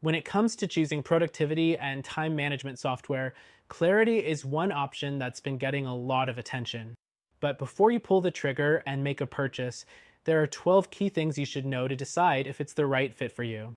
When it comes to choosing productivity and time management software, Clarity is one option that's been getting a lot of attention. But before you pull the trigger and make a purchase, there are 12 key things you should know to decide if it's the right fit for you.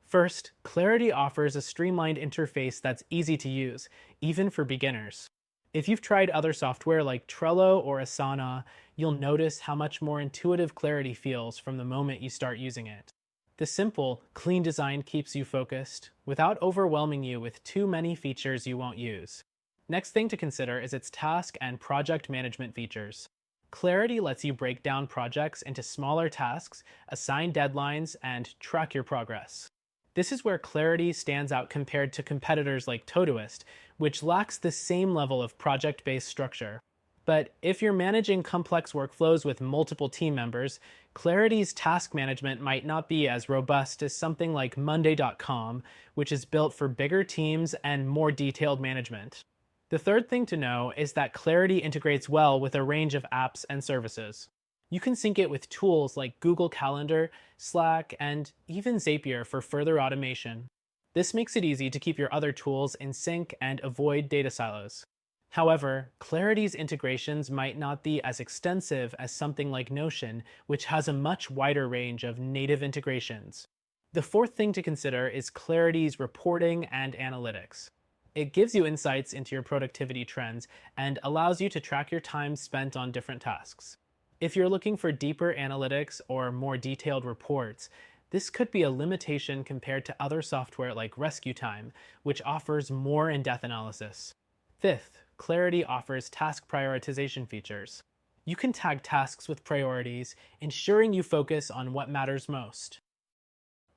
First, Clarity offers a streamlined interface that's easy to use, even for beginners. If you've tried other software like Trello or Asana, you'll notice how much more intuitive Clarity feels from the moment you start using it. The simple, clean design keeps you focused without overwhelming you with too many features you won't use. Next thing to consider is its task and project management features. Clarity lets you break down projects into smaller tasks, assign deadlines, and track your progress. This is where Clarity stands out compared to competitors like Todoist, which lacks the same level of project-based structure. But if you're managing complex workflows with multiple team members, Clarity's task management might not be as robust as something like Monday.com, which is built for bigger teams and more detailed management. The third thing to know is that Clarity integrates well with a range of apps and services. You can sync it with tools like Google Calendar, Slack, and even Zapier for further automation. This makes it easy to keep your other tools in sync and avoid data silos. However, Clarity's integrations might not be as extensive as something like Notion, which has a much wider range of native integrations. The fourth thing to consider is Clarity's reporting and analytics. It gives you insights into your productivity trends and allows you to track your time spent on different tasks. If you're looking for deeper analytics or more detailed reports, this could be a limitation compared to other software like Rescue Time, which offers more in-depth analysis. Fifth, Clarity offers task prioritization features. You can tag tasks with priorities, ensuring you focus on what matters most.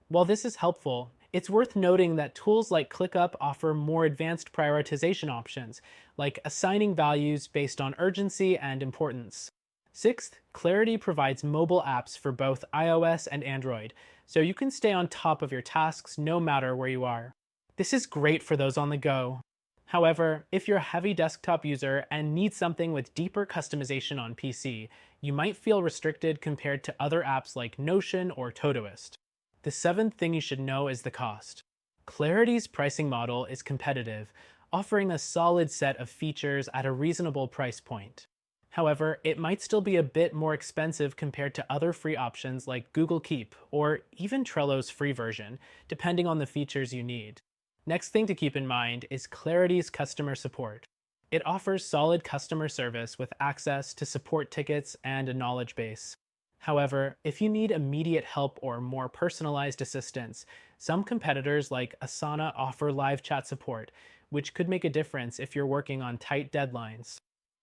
While this is helpful, it's worth noting that tools like ClickUp offer more advanced prioritization options, like assigning values based on urgency and importance. Sixth, Clarity provides mobile apps for both iOS and Android, so you can stay on top of your tasks no matter where you are. This is great for those on the go. However, if you're a heavy desktop user and need something with deeper customization on PC, you might feel restricted compared to other apps like Notion or Todoist. The seventh thing you should know is the cost. Clarity's pricing model is competitive, offering a solid set of features at a reasonable price point. However, it might still be a bit more expensive compared to other free options like Google Keep or even Trello's free version, depending on the features you need. Next thing to keep in mind is Clarity's customer support. It offers solid customer service with access to support tickets and a knowledge base. However, if you need immediate help or more personalized assistance, some competitors like Asana offer live chat support, which could make a difference if you're working on tight deadlines.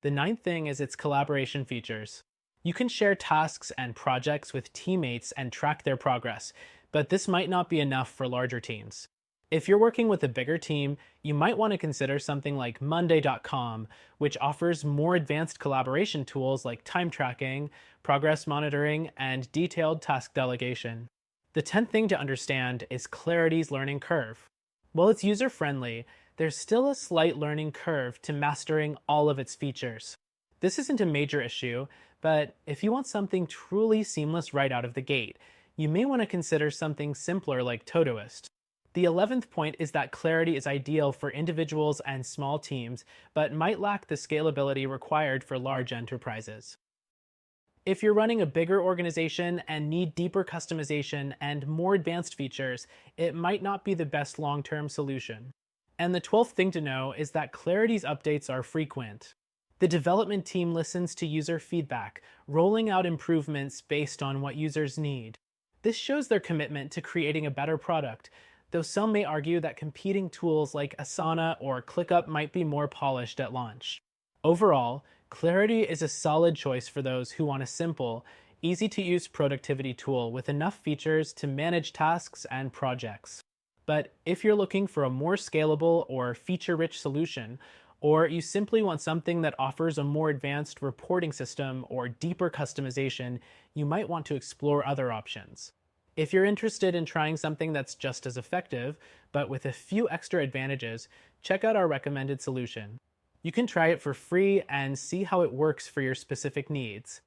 The ninth thing is its collaboration features. You can share tasks and projects with teammates and track their progress, but this might not be enough for larger teams. If you're working with a bigger team, you might want to consider something like Monday.com, which offers more advanced collaboration tools like time tracking, progress monitoring, and detailed task delegation. The 10th thing to understand is Clarity's learning curve. While it's user-friendly, there's still a slight learning curve to mastering all of its features. This isn't a major issue, but if you want something truly seamless right out of the gate, you may want to consider something simpler like Todoist. The 11th point is that Clarity is ideal for individuals and small teams, but might lack the scalability required for large enterprises. If you're running a bigger organization and need deeper customization and more advanced features, it might not be the best long-term solution. And the 12th thing to know is that Clarity's updates are frequent. The development team listens to user feedback, rolling out improvements based on what users need. This shows their commitment to creating a better product, though some may argue that competing tools like Asana or ClickUp might be more polished at launch. Overall, Clarity is a solid choice for those who want a simple, easy-to-use productivity tool with enough features to manage tasks and projects. But if you're looking for a more scalable or feature-rich solution, or you simply want something that offers a more advanced reporting system or deeper customization, you might want to explore other options. If you're interested in trying something that's just as effective, but with a few extra advantages, check out our recommended solution. You can try it for free and see how it works for your specific needs.